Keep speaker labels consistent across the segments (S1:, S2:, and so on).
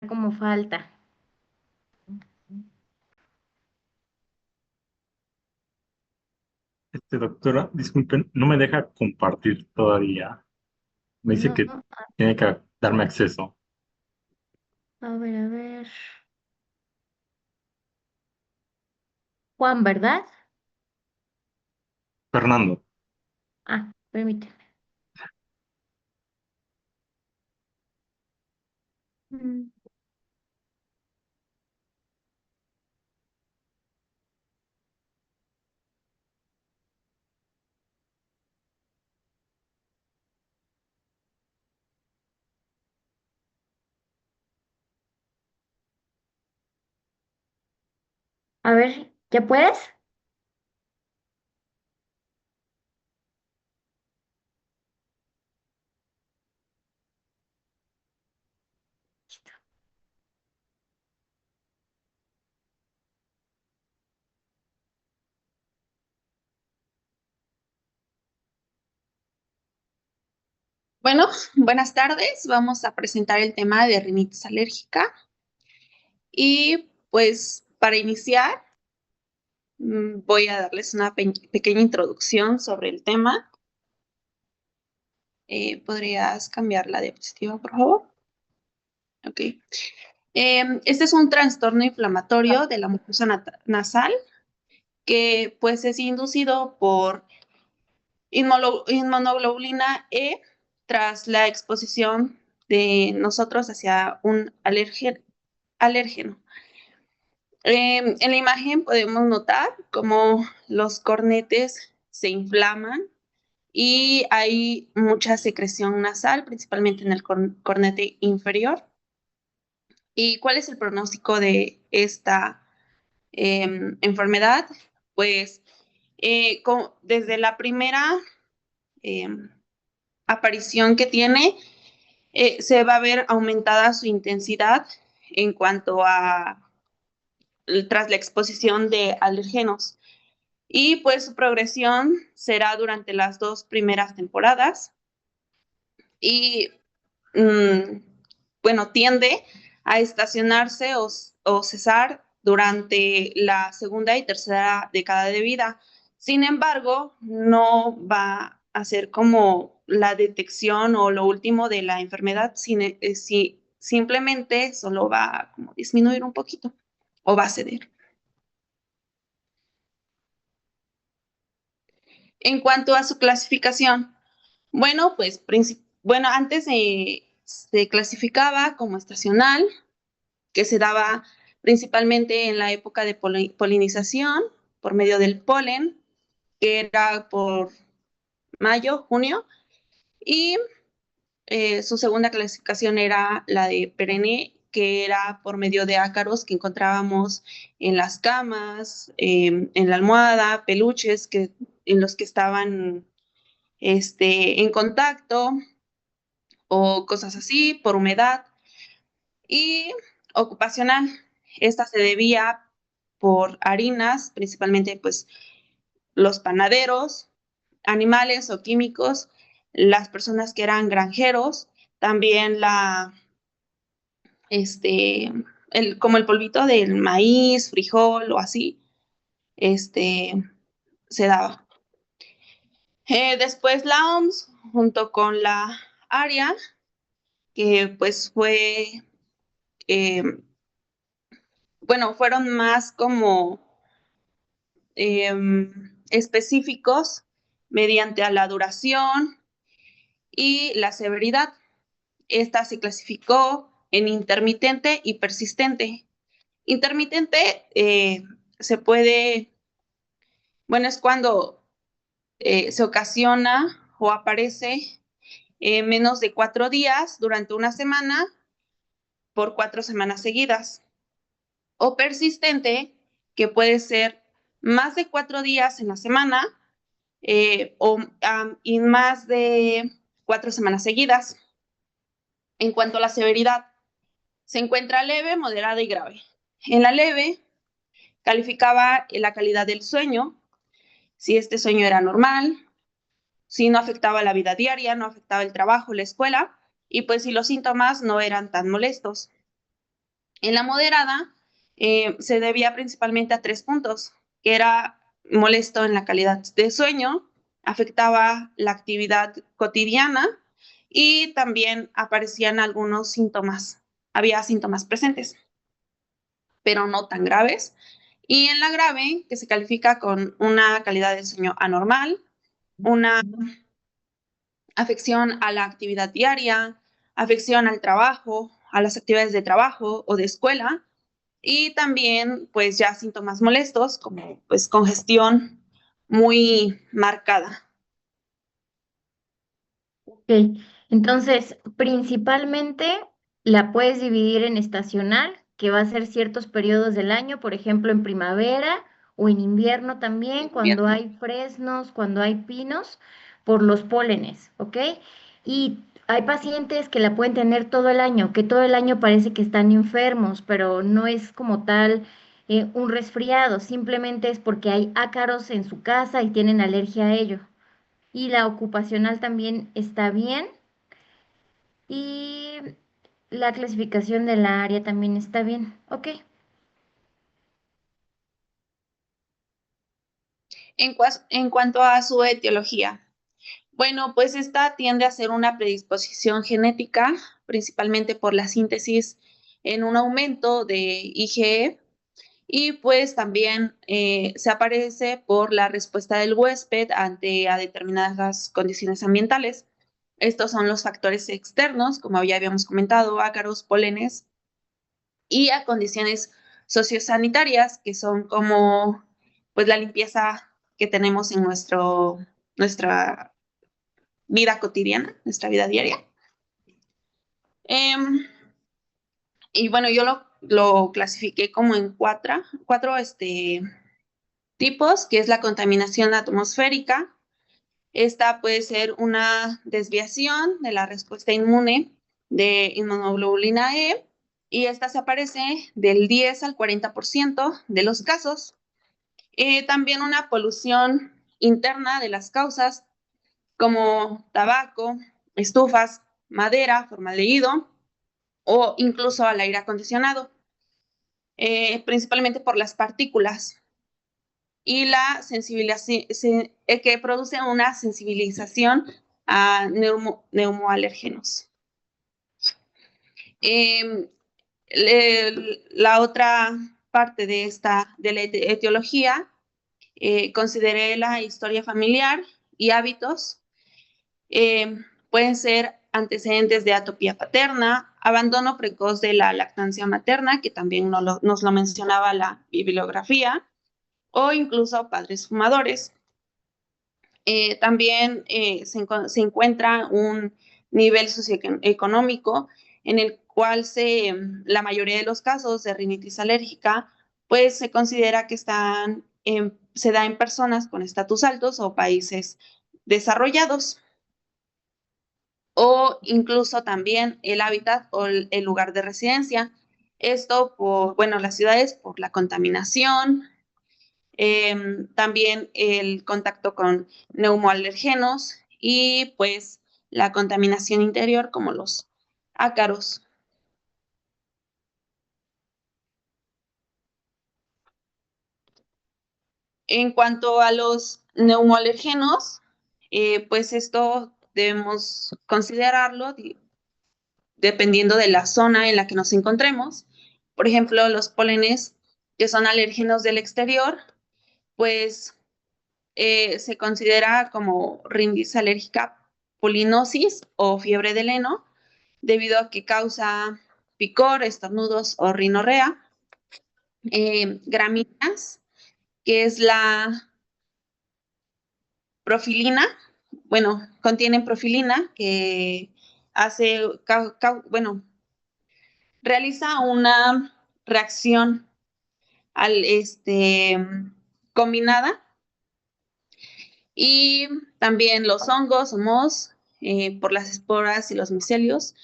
S1: como falta.
S2: Doctora, disculpen, no me deja compartir todavía. Me dice
S1: No,
S2: que tiene que darme acceso.
S1: a ver, a ver. Juan, ¿verdad?
S2: Fernando,
S1: Ah, permíteme. Mm, A ver, ¿ya puedes?
S3: Bueno, buenas tardes. Vamos a presentar el tema de rinitis alérgica. Y pues para iniciar, voy a darles una pequeña introducción sobre el tema. ¿Podrías cambiar la diapositiva, por favor? Ok. Este es un trastorno inflamatorio de la mucosa nasal que pues es inducido por inmunoglobulina E tras la exposición de nosotros hacia un alérgeno. En la imagen podemos notar cómo los cornetes se inflaman y hay mucha secreción nasal, principalmente en el cornete inferior. ¿Y cuál es el pronóstico de esta enfermedad? Pues desde la primera em, aparición que tiene, se va a ver aumentada su intensidad en cuanto a tras la exposición de alérgenos. Y pues su progresión será durante las 2 primeras temporadas y bueno, tiende a estacionarse o cesar durante la segunda y tercera década de vida. Sin embargo, no va a ser como la detección o lo último de la enfermedad, si simplemente solo va a como disminuir un poquito o va a ceder. En cuanto a su clasificación, bueno, pues antes se clasificaba como estacional, que se daba principalmente en la época de polinización por medio del polen, que era por mayo, junio, y su segunda clasificación era la de perenne, que era por medio de ácaros que encontrábamos en las camas, en la almohada, peluches en los que estaban en contacto o cosas así, por humedad. Y ocupacional, esta se debía por harinas, principalmente pues los panaderos, animales o químicos, las personas que eran granjeros, también este, como el polvito del maíz, frijol o así, este, se daba. Después la OMS, junto con la ARIA, que pues eh, bueno, fueron más como específicos mediante a la duración y la severidad. Esta se clasificó en intermitente y persistente. Intermitente se puede, bueno, es cuando se ocasiona o aparece menos de 4 días durante una semana por 4 semanas seguidas. O persistente, que puede ser más de 4 días en la semana y más de 4 semanas seguidas. En cuanto a la severidad, se encuentra leve, moderada y grave. En la leve, calificaba la calidad del sueño, si este sueño era normal, si no afectaba la vida diaria, no afectaba el trabajo, la escuela, y pues si los síntomas no eran tan molestos. En la moderada se debía principalmente a 3 puntos, que era molesto en la calidad de sueño, afectaba la actividad cotidiana y también aparecían algunos síntomas. Había síntomas presentes, pero no tan graves. Y en la grave, que se califica con una calidad de sueño anormal, una afección a la actividad diaria, afección al trabajo, a las actividades de trabajo o de escuela, y también pues ya síntomas molestos como pues congestión muy marcada.
S1: Ok, entonces principalmente la puedes dividir en estacional, que va a ser ciertos periodos del año, por ejemplo en primavera o en invierno también, cuando hay fresnos, cuando hay pinos, por los pólenes, ¿ok? Y hay pacientes que la pueden tener todo el año, que todo el año parece que están enfermos, pero no es como tal un resfriado, simplemente es porque hay ácaros en su casa y tienen alergia a ello. Y la ocupacional también está bien. Y la clasificación de la área también está bien. Ok.
S3: En cuanto a su etiología, bueno, pues esta tiende a ser una predisposición genética, principalmente por la síntesis en un aumento de IgE, y pues también se aparece por la respuesta del huésped ante a determinadas condiciones ambientales. Estos son los factores externos, como ya habíamos comentado, ácaros, pólenes, y a condiciones sociosanitarias, que son como pues la limpieza que tenemos en nuestra vida cotidiana, nuestra vida diaria. Y bueno, yo lo clasifiqué como en cuatro tipos, que es la contaminación atmosférica. Esta puede ser una desviación de la respuesta inmune de inmunoglobulina E, y esta se aparece del 10 al 40% de los casos. También una polución interna de las causas, como tabaco, estufas, madera, formaldehído o incluso al aire acondicionado, principalmente por las partículas. Y la sensibilización, que produce una sensibilización a neumoalérgenos. Eh, la otra parte de la etiología, consideré la historia familiar y hábitos. Pueden ser antecedentes de atopía paterna, abandono precoz de la lactancia materna, que también nos lo mencionaba la bibliografía, o incluso padres fumadores. También se encuentra un nivel socioeconómico en el cual la mayoría de los casos de rinitis alérgica pues se considera que se da en personas con estatus altos o países desarrollados, o incluso también el hábitat o el lugar de residencia. Esto bueno, las ciudades por la contaminación, también el contacto con neumoalergenos y pues la contaminación interior como los ácaros. En cuanto a los neumoalergenos, pues esto debemos considerarlo dependiendo de la zona en la que nos encontremos. Por ejemplo, los pólenes que son alérgenos del exterior, pues se considera como rinitis alérgica polinosis o fiebre del heno, debido a que causa picor, estornudos o rinorrea. Gramíneas, que es la profilina, bueno, contienen profilina que bueno, realiza una reacción al combinada. Y también los hongos o mohos, por las esporas y los micelios.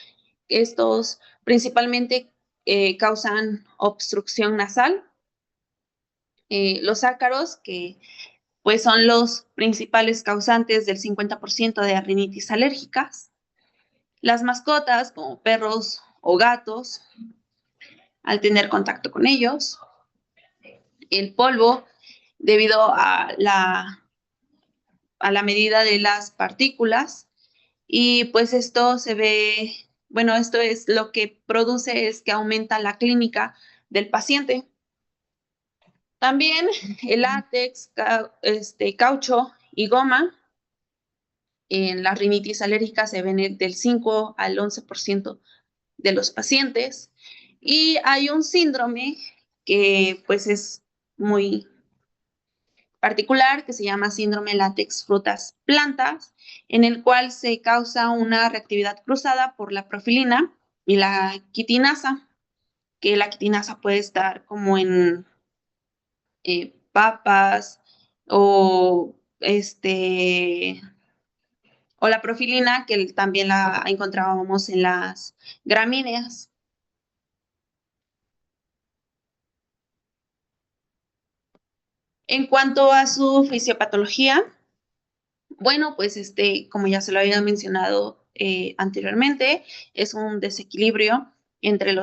S3: Estos principalmente causan obstrucción nasal. Los ácaros, que pues son los principales causantes del 50% de rinitis alérgicas. Las mascotas, como perros o gatos, al tener contacto con ellos. El polvo, debido a la medida de las partículas, y pues esto se ve, bueno, esto es lo que produce es que aumenta la clínica del paciente. También el látex, caucho y goma en la rinitis alérgica se ven del 5 al 11% de los pacientes. Y hay un síndrome que pues es muy particular que se llama síndrome látex frutas plantas, en el cual se causa una reactividad cruzada por la profilina y la quitinasa, que la quitinasa puede estar como en papas o o la profilina, que también la encontrábamos en las gramíneas. En cuanto a su fisiopatología, bueno, pues como ya se lo había mencionado anteriormente, es un desequilibrio entre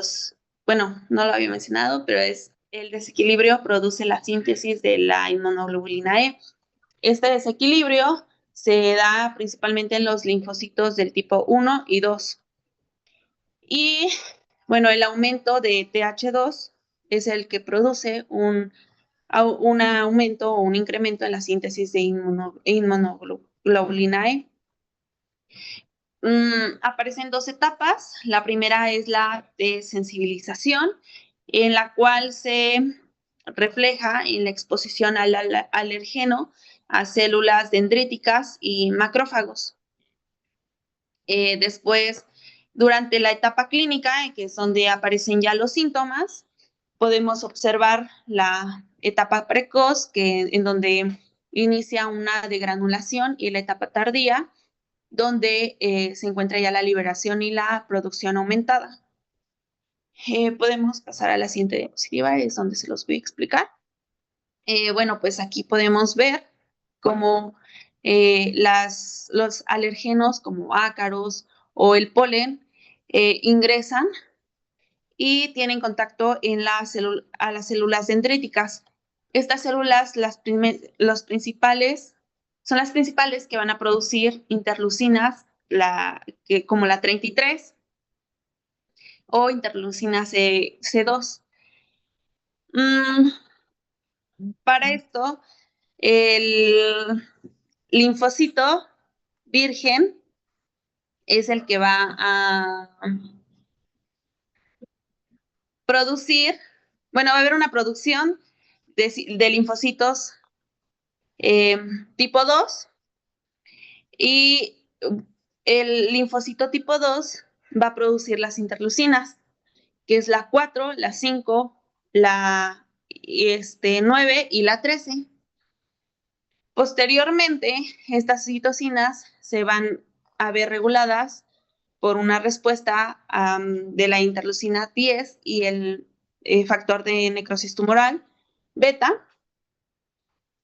S3: bueno, no lo había mencionado, pero es el desequilibrio produce la síntesis de la inmunoglobulina E. Este desequilibrio se da principalmente en los linfocitos del tipo 1 y 2. Y bueno, el aumento de TH2 es el que produce un aumento o un incremento en la síntesis de inmunoglobulina E. Aparecen dos etapas. La primera es la desensibilización, en la cual se refleja en la exposición al alergeno a células dendríticas y macrófagos. Después, durante la etapa clínica, que es donde aparecen ya los síntomas, podemos observar la etapa precoz, en donde inicia una degranulación, y la etapa tardía, donde se encuentra ya la liberación y la producción aumentada. Podemos pasar a la siguiente diapositiva, es donde se los voy a explicar. Bueno, pues aquí podemos ver cómo los alergenos como ácaros o el polen ingresan y tienen contacto a las células dendríticas. Estas células, son las principales que van a producir interleucinas, como la 33 o interleucina C2. Para esto, el linfocito virgen es el que va a producir, bueno, va a haber una producción de linfocitos tipo 2, y el linfocito tipo 2 va a producir las interleucinas, que es la 4, la 5, la 9 y la 13. Posteriormente, estas citocinas se van a ver reguladas por una respuesta de la interleucina 10 y el factor de necrosis tumoral beta.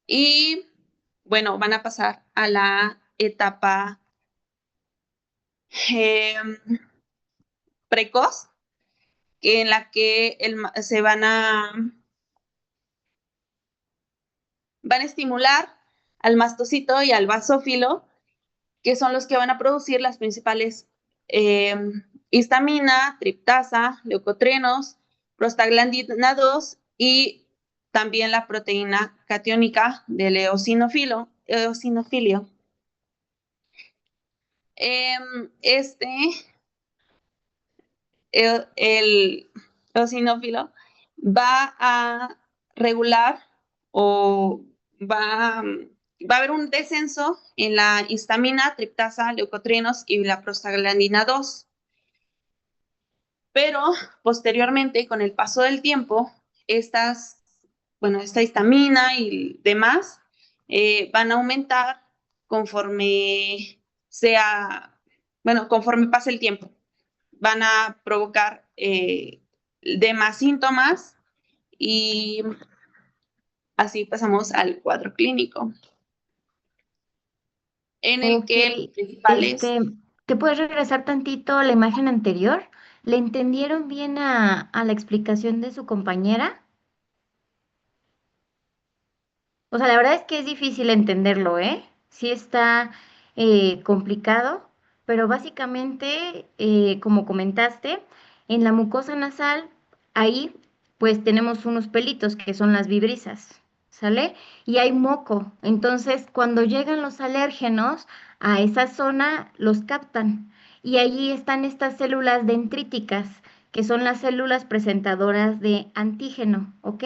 S3: Y bueno, van a pasar a la etapa precoz, en la que se van a estimular al mastocito y al basófilo, que son los que van a producir las principales histamina, triptasa, leucotrienos, prostaglandina 2 y también la proteína catiónica del eosinofilio. El eosinófilo va a regular o va a haber un descenso en la histamina, triptasa, leucotrienos y la prostaglandina 2. Pero posteriormente, con el paso del tiempo, esta histamina y demás van a aumentar conforme conforme pase el tiempo. Van a provocar demás síntomas, y así pasamos al cuadro clínico, en el
S1: Ok,
S3: que los principales...
S1: ¿te puedes regresar tantito a la imagen anterior? ¿Le entendieron bien a la explicación de su compañera? O sea, la verdad es que es difícil entenderlo, ¿eh? Sí está complicado, pero básicamente, como comentaste, en la mucosa nasal, ahí pues tenemos unos pelitos que son las vibrisas, ¿sale? Y hay moco. Entonces, cuando llegan los alérgenos a esa zona, los captan. Y allí están estas células dendríticas, que son las células presentadoras de antígeno, ¿ok?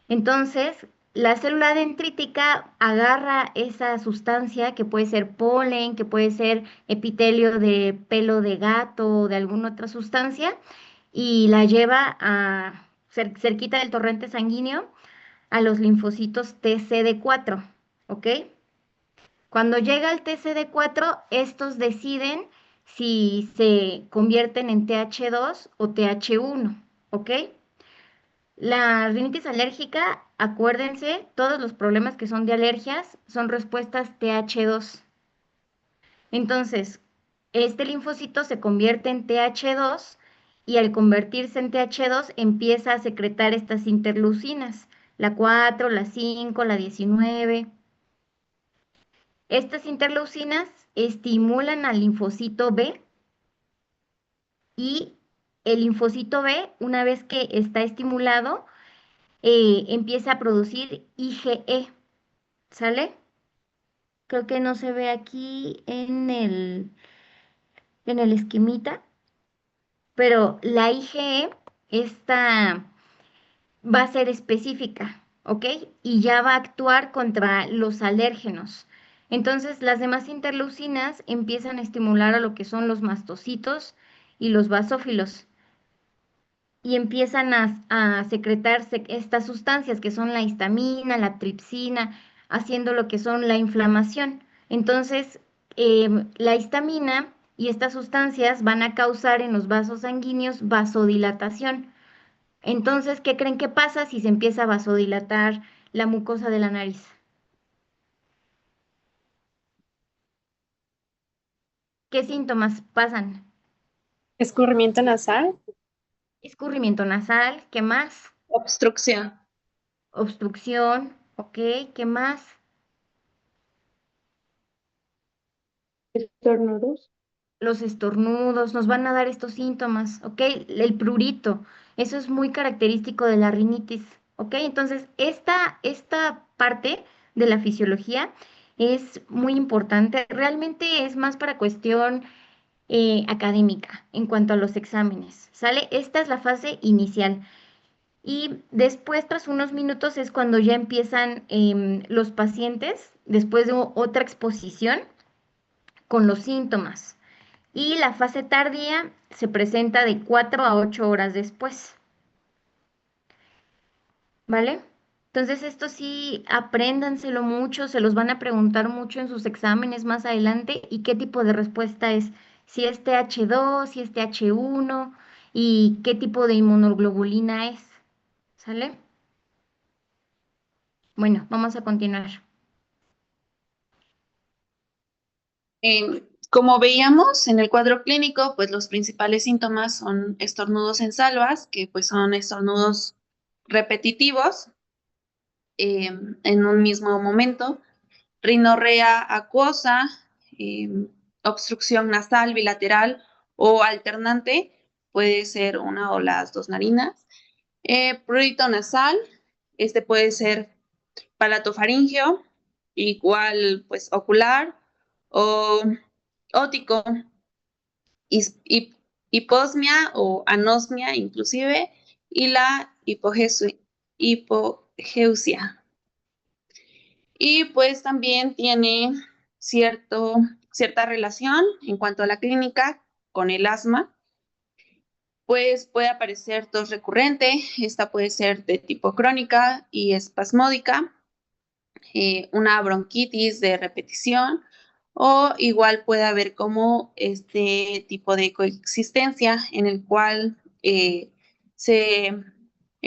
S1: Entonces, la célula dendrítica agarra esa sustancia que puede ser polen, que puede ser epitelio de pelo de gato o de alguna otra sustancia, y la lleva a cerquita del torrente sanguíneo a los linfocitos TCD4, ¿ok? Cuando llega el TCD4, estos deciden si se convierten en TH2 o TH1, ¿ok? La rinitis alérgica, acuérdense, todos los problemas que son de alergias son respuestas TH2. Entonces, este linfocito se convierte en TH2 y al convertirse en TH2 empieza a secretar estas interleucinas, la 4, la 5, la 19. Estas interleucinas estimulan al linfocito B y el linfocito B, una vez que está estimulado, empieza a producir IgE, ¿sale? Creo que no se ve aquí en el esquemita, pero la IgE, esta va a ser específica, ¿ok? Y ya va a actuar contra los alérgenos. Entonces, las demás interleucinas empiezan a estimular a lo que son los mastocitos y los basófilos y empiezan a secretarse estas sustancias que son la histamina, la tripsina, haciendo lo que son la inflamación. Entonces, la histamina y estas sustancias van a causar en los vasos sanguíneos vasodilatación. Entonces, ¿qué creen que pasa si se empieza a vasodilatar la mucosa de la nariz? ¿Qué síntomas pasan?
S4: Escurrimiento nasal,
S1: Escurrimiento nasal, ¿qué más?
S3: Obstrucción.
S1: Obstrucción, ¿ok? ¿Qué más?
S4: estornudos,
S1: Los estornudos, nos van a dar estos síntomas, ¿ok? El prurito, eso es muy característico de la rinitis, ¿ok? Entonces, esta parte de la fisiología es muy importante, realmente es más para cuestión académica en cuanto a los exámenes, ¿sale? Esta es la fase inicial. Y después, tras unos minutos, es cuando ya empiezan los pacientes, después de otra exposición, con los síntomas. Y la fase tardía se presenta de 4 a 8 horas después, ¿vale? Entonces esto sí, apréndanselo mucho, se los van a preguntar mucho en sus exámenes más adelante y qué tipo de respuesta es, si es TH2, si es TH1 y qué tipo de inmunoglobulina es, ¿sale? Bueno, vamos a continuar.
S3: Como veíamos en el cuadro clínico, pues los principales síntomas son estornudos en salvas, que pues son estornudos repetitivos en un mismo momento, rinorrea acuosa, eh, obstrucción nasal bilateral o alternante, puede ser una o las dos narinas, prurito nasal, este puede ser palatofaringeo, igual pues ocular o ótico, hiposmia o anosmia inclusive, y la hipogeusia. Y pues también tiene cierta relación en cuanto a la clínica con el asma, pues puede aparecer tos recurrente, esta puede ser de tipo crónica y espasmódica, una bronquitis de repetición, o igual puede haber como este tipo de coexistencia en el cual en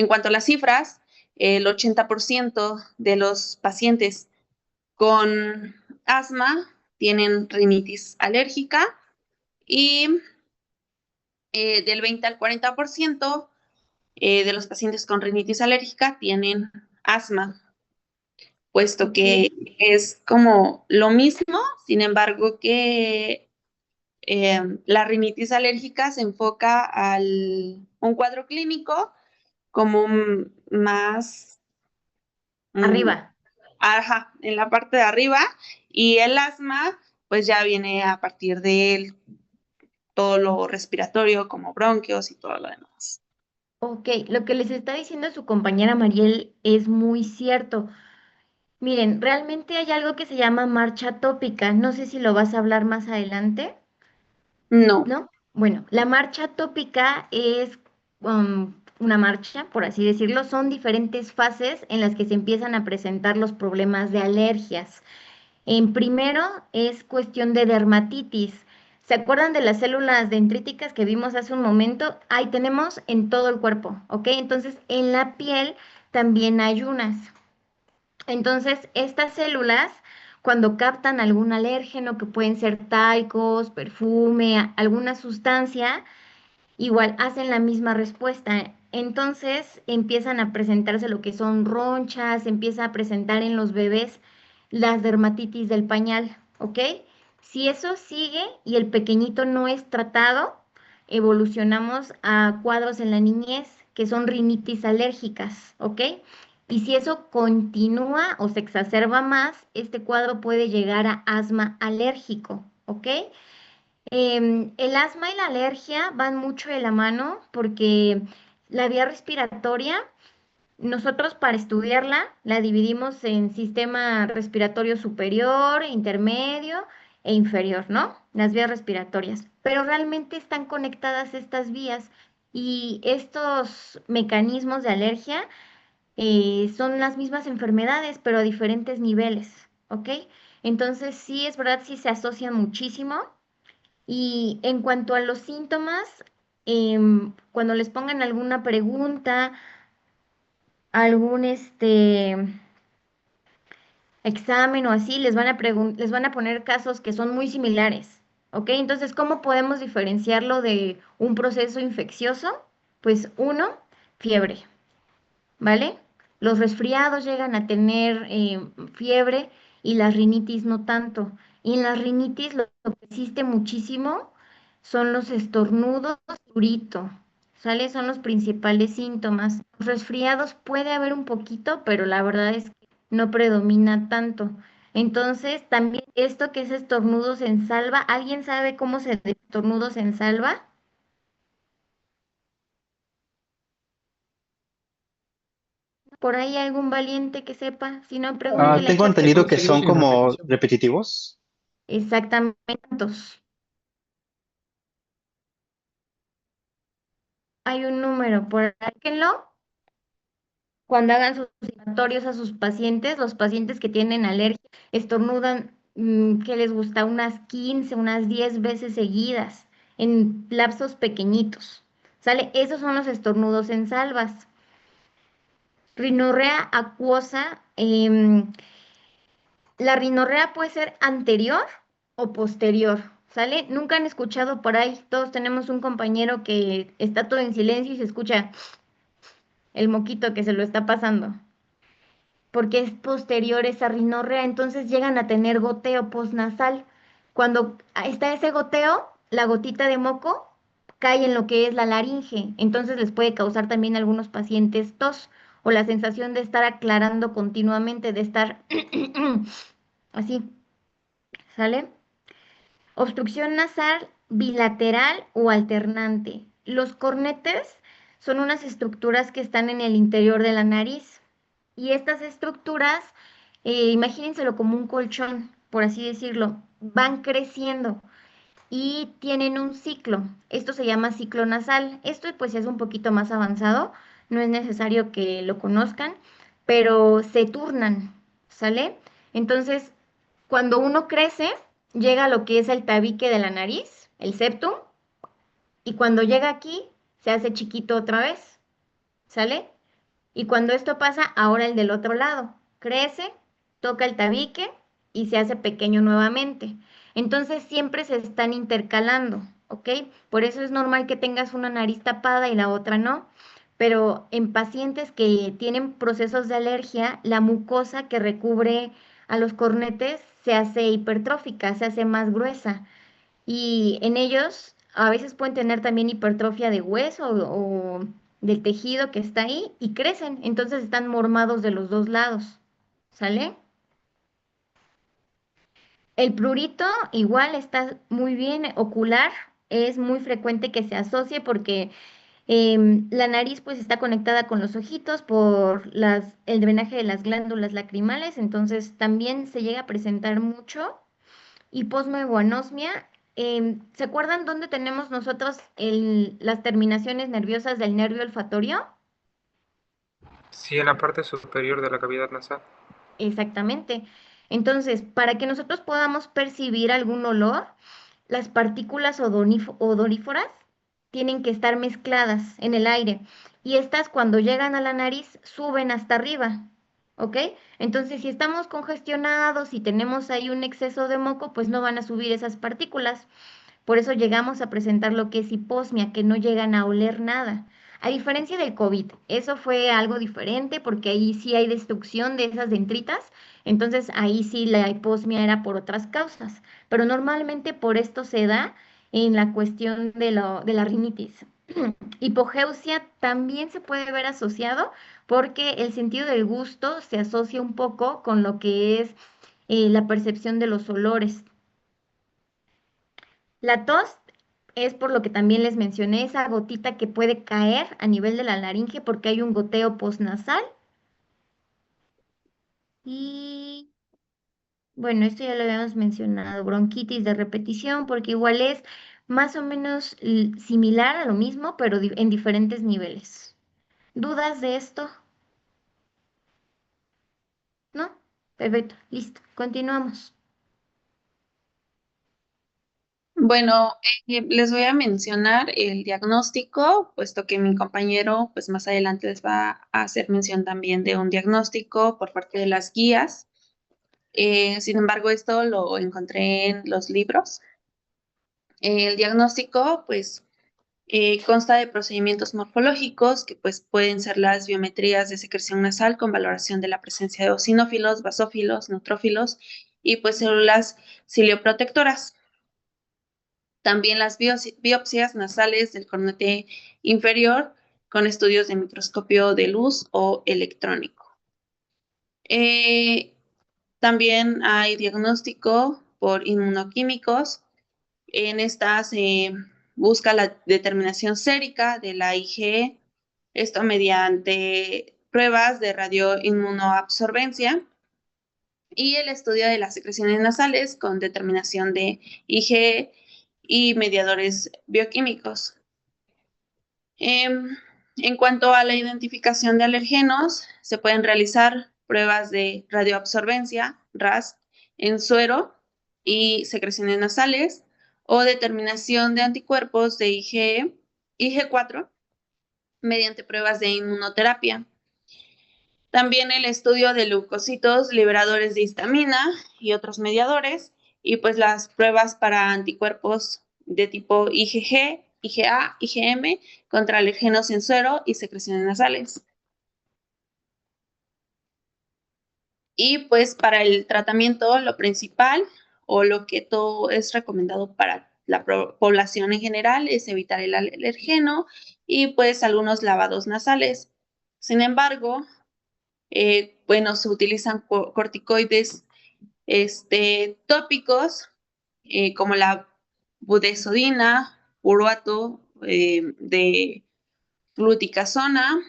S3: cuanto a las cifras, el 80% de los pacientes con asma tienen rinitis alérgica y del 20 al 40% de los pacientes con rinitis alérgica tienen asma, puesto que es como lo mismo, sin embargo que la rinitis alérgica se enfoca un cuadro clínico como más, mm,
S1: Arriba.
S3: ajá, en la parte de arriba, y el asma pues ya viene a partir de todo lo respiratorio como bronquios y todo lo demás.
S1: Ok, lo que les está diciendo su compañera Mariel es muy cierto. Miren, realmente hay algo que se llama marcha atópica. No sé si lo vas a hablar más adelante,
S3: No.
S1: ¿no? Bueno, la marcha atópica es una marcha, por así decirlo. Son diferentes fases en las que se empiezan a presentar los problemas de alergias. En primero es cuestión de dermatitis. ¿Se acuerdan de las células dendríticas que vimos hace un momento? Ahí tenemos en todo el cuerpo, ¿ok? Entonces, en la piel también hay unas. Entonces, estas células, cuando captan algún alérgeno, que pueden ser talcos, perfume, alguna sustancia, igual hacen la misma respuesta. Entonces empiezan a presentarse lo que son ronchas, empieza a presentar en los bebés las dermatitis del pañal, ¿ok? Si eso sigue y el pequeñito no es tratado, evolucionamos a cuadros en la niñez que son rinitis alérgicas, ¿ok? Y si eso continúa o se exacerba más, este cuadro puede llegar a asma alérgico, ¿ok? El asma y la alergia van mucho de la mano porque la vía respiratoria, nosotros para estudiarla la dividimos en sistema respiratorio superior, intermedio e inferior, ¿no? Las vías respiratorias. Pero realmente están conectadas estas vías y estos mecanismos de alergia son las mismas enfermedades, pero a diferentes niveles, ¿ok? Entonces sí, es verdad, sí se asocian muchísimo. Y en cuanto a los síntomas, cuando les pongan alguna pregunta, algún examen o así, les van a poner casos que son muy similares, ¿ok? Entonces, ¿cómo podemos diferenciarlo de un proceso infeccioso? Pues uno, fiebre, ¿vale? Los resfriados llegan a tener fiebre y las rinitis no tanto. Y en las rinitis lo que existe muchísimo son los estornudos, prurito, ¿sale? Son los principales síntomas. Los resfriados puede haber un poquito, pero la verdad es que no predomina tanto. Entonces, también esto que es estornudos en salva, ¿alguien sabe cómo se dice estornudos en salva? Por ahí algún valiente que sepa, si no, pregúntele a
S5: Tengo entendido que
S2: Consecutivos
S5: son
S2: sin
S5: como
S2: repetición.
S5: repetitivos.
S1: exactamente. Hay un número, por no cuando hagan sus laboratorios a sus pacientes, los pacientes que tienen alergia, estornudan, ¿qué les gusta? Unas 15, unas 10 veces seguidas, en lapsos pequeñitos. ¿Sale? Esos son los estornudos en salvas. Rinorrea acuosa, la rinorrea puede ser anterior o posterior, ¿sale? Nunca han escuchado por ahí, todos tenemos un compañero que está todo en silencio y se escucha el moquito que se lo está pasando, porque es posterior esa rinorrea, entonces llegan a tener goteo postnasal. Cuando está ese goteo, la gotita de moco cae en lo que es la laringe, entonces les puede causar también a algunos pacientes tos o la sensación de estar aclarando continuamente, de estar así, ¿sale? Obstrucción nasal bilateral o alternante. Los cornetes son unas estructuras que están en el interior de la nariz y estas estructuras, imagínenselo como un colchón, por así decirlo, van creciendo y tienen un ciclo. Esto se llama ciclo nasal. Esto pues es un poquito más avanzado, no es necesario que lo conozcan, pero se turnan, ¿sale? Entonces, cuando uno crece, llega a lo que es el tabique de la nariz, el septum, y cuando llega aquí, se hace chiquito otra vez, ¿sale? Y cuando esto pasa, ahora el del otro lado, crece, toca el tabique y se hace pequeño nuevamente. Entonces siempre se están intercalando, ¿ok? Por eso es normal que tengas una nariz tapada y la otra no. Pero en pacientes que tienen procesos de alergia, la mucosa que recubre a los cornetes se hace hipertrófica, se hace más gruesa. Y en ellos a veces pueden tener también hipertrofia de hueso o del tejido que está ahí y crecen. Entonces están mormados de los dos lados. ¿Sale? El prurito igual está muy bien ocular. Es muy frecuente que se asocie porque la nariz pues está conectada con los ojitos por el drenaje de las glándulas lacrimales, entonces también se llega a presentar mucho. Y posmeguanosmia, ¿se acuerdan dónde tenemos nosotros las terminaciones nerviosas del nervio olfatorio?
S5: Sí, en la parte superior de la cavidad nasal.
S1: Exactamente. Entonces, para que nosotros podamos percibir algún olor, las partículas odoríferas tienen que estar mezcladas en el aire y estas cuando llegan a la nariz suben hasta arriba, ¿ok? Entonces, si estamos congestionados y tenemos ahí un exceso de moco, pues no van a subir esas partículas. Por eso llegamos a presentar lo que es hiposmia, que no llegan a oler nada. A diferencia del COVID, eso fue algo diferente porque ahí sí hay destrucción de esas dendritas, entonces ahí sí la hiposmia era por otras causas, pero normalmente por esto se da en la cuestión de la rinitis. Hipogeusia también se puede ver asociado porque el sentido del gusto se asocia un poco con lo que es la percepción de los olores. La tos es por lo que también les mencioné, esa gotita que puede caer a nivel de la laringe porque hay un goteo postnasal. Y bueno, esto ya lo habíamos mencionado, bronquitis de repetición, porque igual es más o menos similar a lo mismo, pero en diferentes niveles. ¿Dudas de esto? ¿No? Perfecto, listo, continuamos.
S3: Bueno, les voy a mencionar el diagnóstico, puesto que mi compañero, pues más adelante les va a hacer mención también de un diagnóstico por parte de las guías. Sin embargo, esto lo encontré en los libros. El diagnóstico, pues, consta de procedimientos morfológicos que, pues, pueden ser las biometrías de secreción nasal con valoración de la presencia de eosinófilos, basófilos, neutrófilos y, pues, células cilioprotectoras. También las biopsias nasales del cornete inferior con estudios de microscopio de luz o electrónico. También hay diagnóstico por inmunoquímicos. En esta se busca la determinación sérica de la IgE, esto mediante pruebas de radioinmunoabsorbencia y el estudio de las secreciones nasales con determinación de IgE y mediadores bioquímicos. En cuanto a la identificación de alergenos, se pueden realizar pruebas de radioabsorbencia, RAS, en suero y secreciones nasales, o determinación de anticuerpos de IgE, IG4, mediante pruebas de inmunoterapia. También el estudio de leucocitos liberadores de histamina y otros mediadores, y pues las pruebas para anticuerpos de tipo IgG, IgA, IgM contra alergenos en suero y secreciones nasales. Y pues para el tratamiento, lo principal o lo que todo es recomendado para la población en general es evitar el alergeno y pues algunos lavados nasales. Sin embargo, bueno, se utilizan corticoides tópicos como la budesonida, uroato de fluticasona,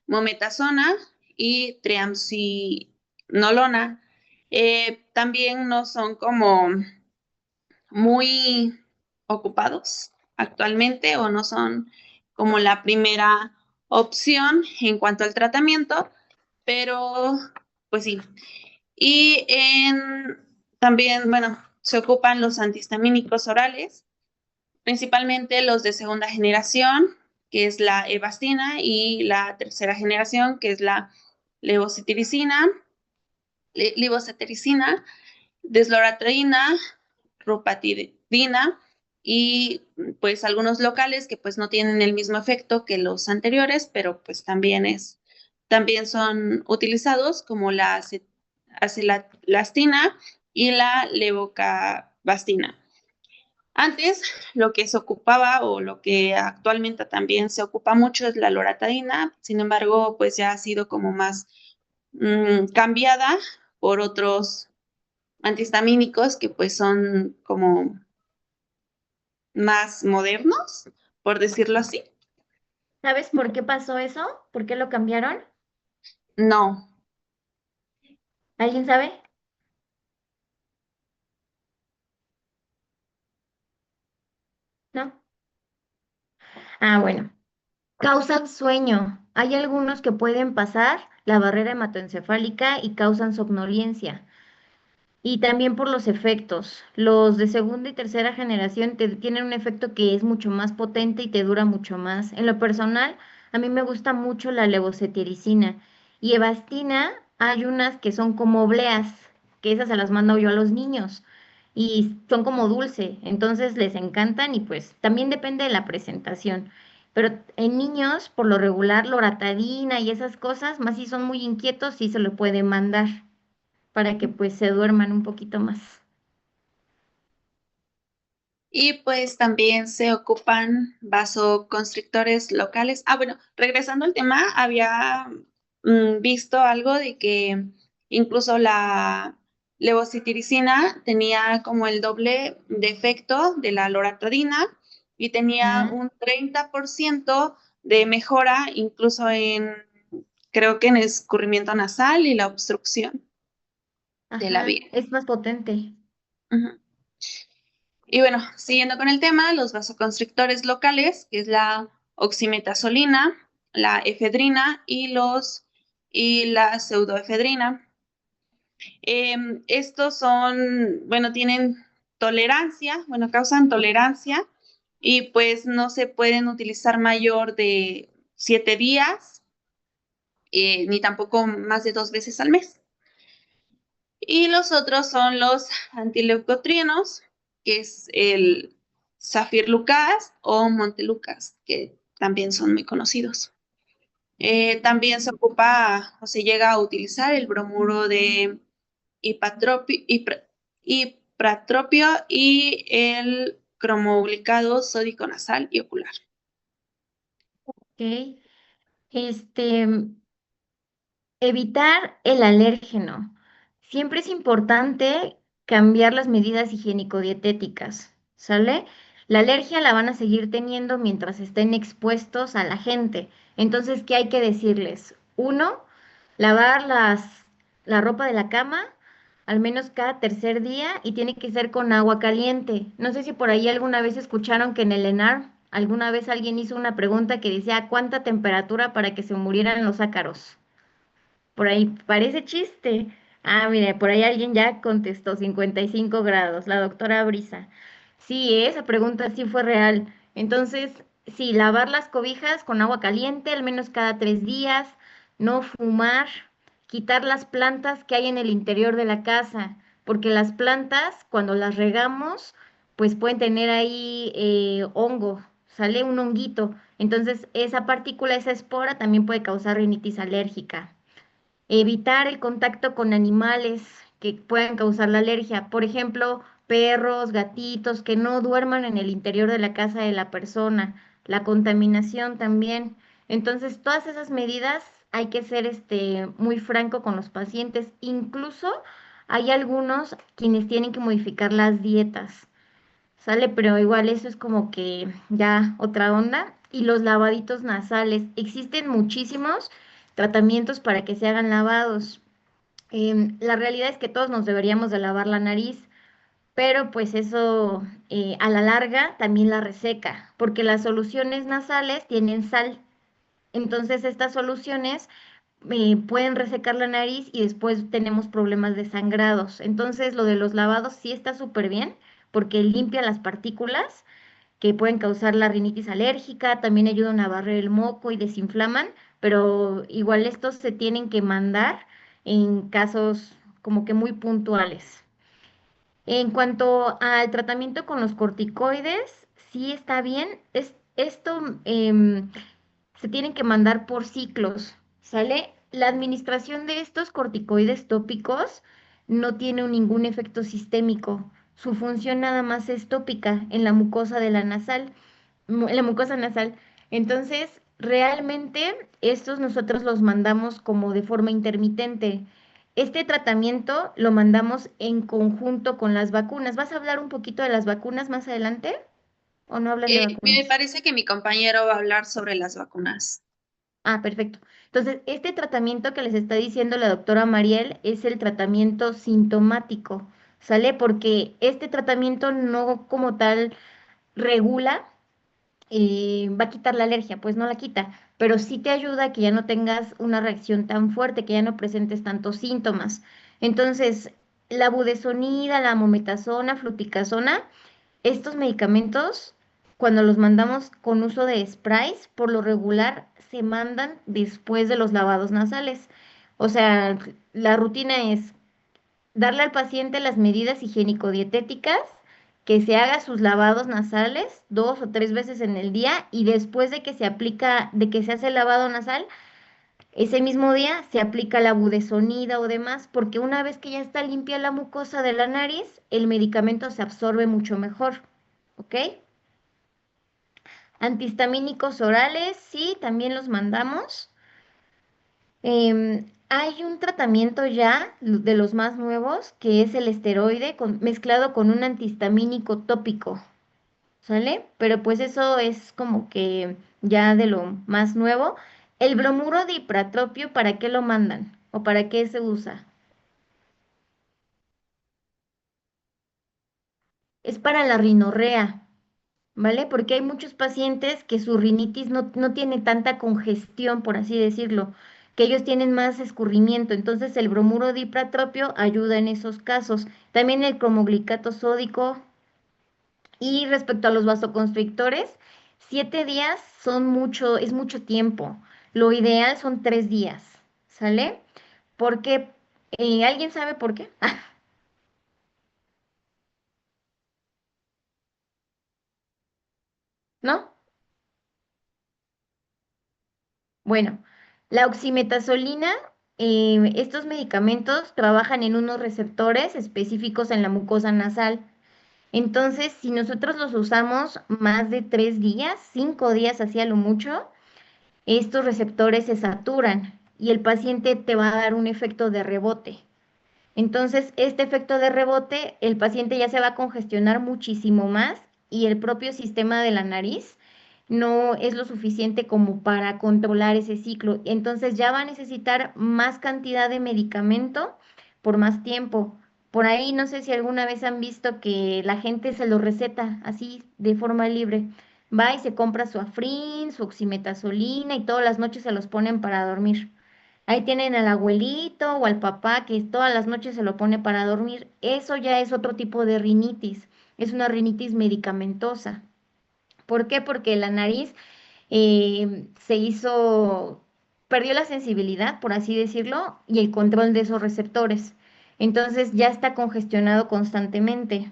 S3: mometasona y triamcinolona. También no son como muy ocupados actualmente o no son como la primera opción en cuanto al tratamiento, pero pues sí. Y también, bueno, se ocupan los antihistamínicos orales, principalmente los de segunda generación, que es la evastina, y la tercera generación, que es la levocetiricina, desloratadina, rupatidina y pues algunos locales que pues no tienen el mismo efecto que los anteriores, pero pues también son utilizados como la acetalastina y la levocabastina. Antes lo que se ocupaba o lo que actualmente también se ocupa mucho es la loratadina, sin embargo, pues ya ha sido como más cambiada por otros antihistamínicos que pues son como más modernos, por decirlo así.
S1: ¿Sabes por qué pasó eso? ¿Por qué lo cambiaron?
S3: No.
S1: ¿Alguien sabe? ¿No? Ah, bueno. Causan sueño. Hay algunos que pueden pasar la barrera hematoencefálica y causan somnolencia. Y también por los efectos. Los de segunda y tercera generación tienen un efecto que es mucho más potente y te dura mucho más. En lo personal, a mí me gusta mucho la levocetiricina. Y Evastina, hay unas que son como obleas, que esas se las mando yo a los niños. Y son como dulce, entonces les encantan y pues también depende de la presentación. Pero en niños, por lo regular, loratadina y esas cosas, más si son muy inquietos, sí se lo puede mandar para que pues se duerman un poquito más.
S3: Y pues también se ocupan vasoconstrictores locales. Ah, bueno, regresando al tema, había visto algo de que incluso la levocitiricina tenía como el doble de efecto de la loratadina y tenía
S1: Ah,
S3: un 30% de mejora incluso creo que en escurrimiento nasal y la obstrucción de la
S1: ajá,
S3: vía.
S1: es más potente.
S3: Ujú. Y bueno, siguiendo con el tema, los vasoconstrictores locales, que es la oximetazolina, la efedrina y la pseudoefedrina. Estos bueno, tienen tolerancia, bueno, causan tolerancia y pues no se pueden utilizar mayor de 7 días, ni tampoco más de 2 veces al mes. Y los otros son los antileucotrienos, que es el Lucas o Montelukast, que también son muy conocidos. También se ocupa o se llega a utilizar el bromuro de ipratropio y el cromoglicado sódico nasal y ocular.
S1: ¿Ok? Este, evitar el alérgeno. Siempre es importante cambiar las medidas higiénico-dietéticas, ¿sale? La alergia la van a seguir teniendo mientras estén expuestos a la gente. Entonces, ¿qué hay que decirles? Uno, lavar la ropa de la cama al menos cada tercer día y tiene que ser con agua caliente. No sé si por ahí alguna vez escucharon que en el ENAR alguna vez alguien hizo una pregunta que decía ¿cuánta temperatura para que se murieran los ácaros? Por ahí parece chiste. Ah, mire, por ahí alguien ya contestó 55 grados, la doctora Brisa. Sí, esa pregunta sí fue real. Entonces, sí, lavar las cobijas con agua caliente al menos cada 3 días, no fumar, quitar las plantas que hay en el interior de la casa, porque las plantas, cuando las regamos, pues pueden tener ahí hongo, sale un honguito. Entonces, esa partícula, esa espora también puede causar rinitis alérgica. Evitar el contacto con animales que puedan causar la alergia. Por ejemplo, perros, gatitos, que no duerman en el interior de la casa de la persona. La contaminación también. Entonces, todas esas medidas hay que ser muy franco con los pacientes. Incluso hay algunos quienes tienen que modificar las dietas. ¿Sale? Pero igual eso es como que ya otra onda. Y los lavaditos nasales. Existen muchísimos tratamientos para que se hagan lavados. La realidad es que todos nos deberíamos de lavar la nariz, pero pues eso a la larga también la reseca, porque las soluciones nasales tienen sal. Entonces estas soluciones pueden resecar la nariz y después tenemos problemas de sangrados. Entonces lo de los lavados sí está súper bien porque limpia las partículas que pueden causar la rinitis alérgica, también ayudan a barrer el moco y desinflaman, pero igual estos se tienen que mandar en casos como que muy puntuales. En cuanto al tratamiento con los corticoides, sí está bien. Esto se tienen que mandar por ciclos, ¿sale? La administración de estos corticoides tópicos no tiene ningún efecto sistémico. Su función nada más es tópica en la mucosa de la nasal, en la mucosa nasal. Entonces, realmente estos nosotros los mandamos como de forma intermitente. Este tratamiento lo mandamos en conjunto con las vacunas. ¿Vas a hablar un poquito de las vacunas más adelante o no hablan de
S3: Me
S1: vacunas?
S3: parece que mi compañero va a hablar sobre las vacunas.
S1: Ah, perfecto. Entonces, este tratamiento que les está diciendo la doctora Mariel es el tratamiento sintomático, ¿sale? Porque este tratamiento no como tal regula, va a quitar la alergia, pues no la quita, pero sí te ayuda a que ya no tengas una reacción tan fuerte, que ya no presentes tantos síntomas. Entonces, la budesonida, la mometasona, fluticasona, estos medicamentos, cuando los mandamos con uso de sprays, por lo regular se mandan después de los lavados nasales. O sea, la rutina es darle al paciente las medidas higiénico-dietéticas, que se haga sus lavados nasales 2 o 3 veces en el día y después de que se aplica, de que se hace el lavado nasal, ese mismo día se aplica la budesonida o demás, porque una vez que ya está limpia la mucosa de la nariz, el medicamento se absorbe mucho mejor. ¿Ok? Antihistamínicos orales, sí, también los mandamos. Hay un tratamiento ya de los más nuevos que es el esteroide mezclado con un antihistamínico tópico, ¿sale? Pero pues eso es como que ya de lo más nuevo. El bromuro de ipratropio, ¿para qué lo mandan? ¿O para qué se usa? Es para la rinorrea. ¿Vale? Porque hay muchos pacientes que su rinitis no tiene tanta congestión, por así decirlo, que ellos tienen más escurrimiento. Entonces el bromuro de ipratropio ayuda en esos casos. También el cromoglicato sódico. Y respecto a los vasoconstrictores, 7 días es mucho tiempo. Lo ideal son 3 días, ¿sale? Porque, ¿alguien sabe por qué? ¿No? Bueno, la oximetazolina, estos medicamentos trabajan en unos receptores específicos en la mucosa nasal. Entonces, si nosotros los usamos más de 3 días, 5 días hacia lo mucho, estos receptores se saturan y el paciente te va a dar un efecto de rebote. Entonces, este efecto de rebote, el paciente ya se va a congestionar muchísimo más y el propio sistema de la nariz no es lo suficiente como para controlar ese ciclo. Entonces ya va a necesitar más cantidad de medicamento por más tiempo. Por ahí no sé si alguna vez han visto que la gente se lo receta así de forma libre. Va y se compra su Afrin, su oximetazolina y todas las noches se los ponen para dormir. Ahí tienen al abuelito o al papá que todas las noches se lo pone para dormir. Eso ya es otro tipo de rinitis. Es una rinitis medicamentosa. ¿Por qué? Porque la nariz perdió la sensibilidad, por así decirlo, y el control de esos receptores. Entonces ya está congestionado constantemente.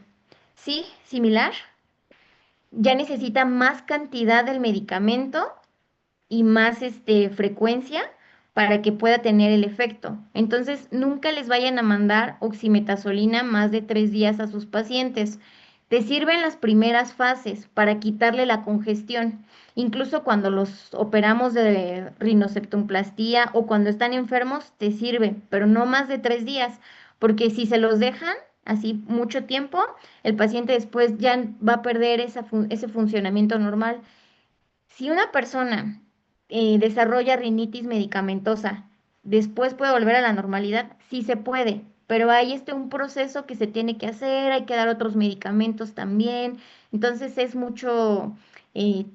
S1: Sí, similar. Ya necesita más cantidad del medicamento y más frecuencia para que pueda tener el efecto. Entonces, nunca les vayan a mandar oximetazolina más de 3 días a sus pacientes. Te sirven las primeras fases para quitarle la congestión. Incluso cuando los operamos de rinoceptumplastía o cuando están enfermos, te sirve, pero no más de 3 días, porque si se los dejan así mucho tiempo, el paciente después ya va a perder ese funcionamiento normal. Si una persona desarrolla rinitis medicamentosa, después puede volver a la normalidad, sí se puede, pero hay un proceso que se tiene que hacer, hay que dar otros medicamentos también, entonces es mucho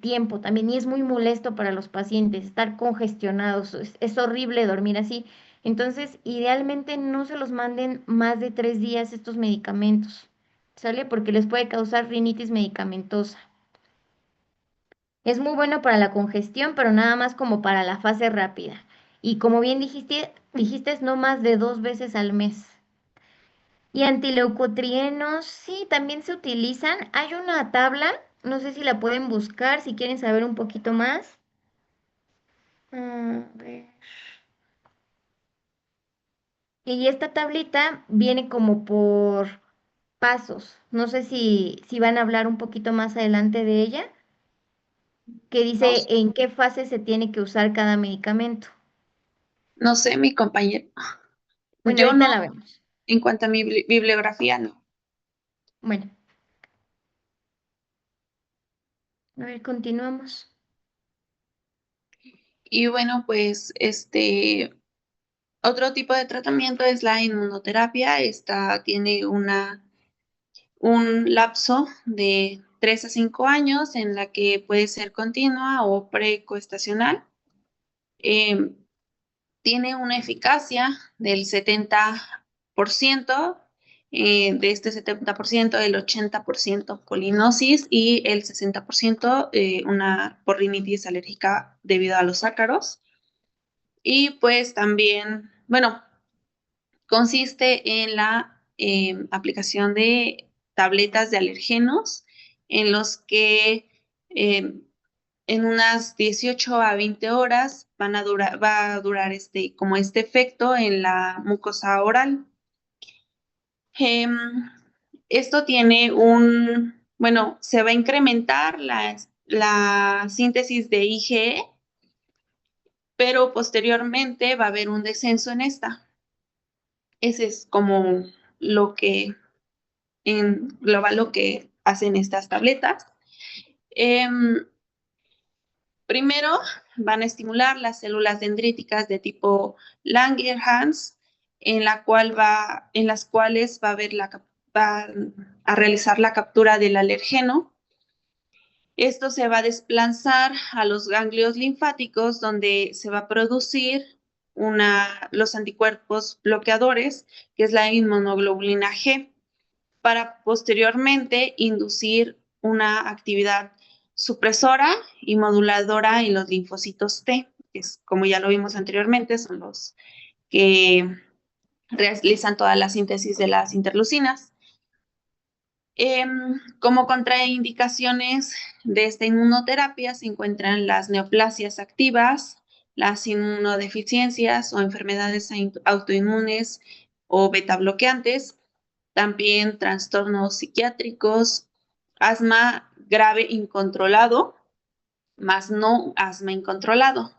S1: tiempo también y es muy molesto para los pacientes estar congestionados, es horrible dormir así. Entonces, idealmente no se los manden más de 3 días estos medicamentos, ¿sale? Porque les puede causar rinitis medicamentosa. Es muy bueno para la congestión, pero nada más como para la fase rápida. Y como bien dijiste es no más de 2 veces al mes. Y antileucotrienos, sí, también se utilizan. Hay una tabla, No sé si la pueden buscar, si quieren saber un poquito más. A ver. Y esta tablita viene como por pasos. No sé si van a hablar un poquito más adelante de ella, que
S3: No,
S1: dice en qué fase se tiene que usar cada medicamento.
S3: no sé, mi compañero.
S1: Bueno,
S3: Yo
S1: ahorita
S3: no,
S1: la vemos.
S3: en cuanto a mi bibliografía, no.
S1: Bueno, a ver, continuamos.
S3: Y bueno, pues otro tipo de tratamiento es la inmunoterapia. Esta tiene un lapso de 3 a 5 años en la que puede ser continua o precoestacional. Eh, Tiene una eficacia del 70%, de este 70%, el 80% polinosis y el 60% una por rinitis alérgica debido a los ácaros. Y pues también, bueno, consiste en la aplicación de tabletas de alergenos en los que en unas 18 a 20 horas va a durar como este efecto en la mucosa oral. Em, Esto tiene bueno, se va a incrementar la síntesis de IgE, pero posteriormente va a haber un descenso en esta. Ese es como lo que en global lo que hacen estas tabletas. Primero van a estimular las células dendríticas de tipo Langerhans, en las cuales va a realizar la captura del alergeno. Esto se va a desplazar a los ganglios linfáticos, donde se va a producir los anticuerpos bloqueadores, que es la inmunoglobulina G, para posteriormente inducir una actividad supresora y moduladora en los linfocitos T, que es, como ya lo vimos anteriormente, son los que realizan toda la síntesis de las interleucinas. Como contraindicaciones de esta inmunoterapia se encuentran las neoplasias activas, las inmunodeficiencias o enfermedades autoinmunes o beta bloqueantes, también trastornos psiquiátricos, asma grave incontrolado, más no asma incontrolado.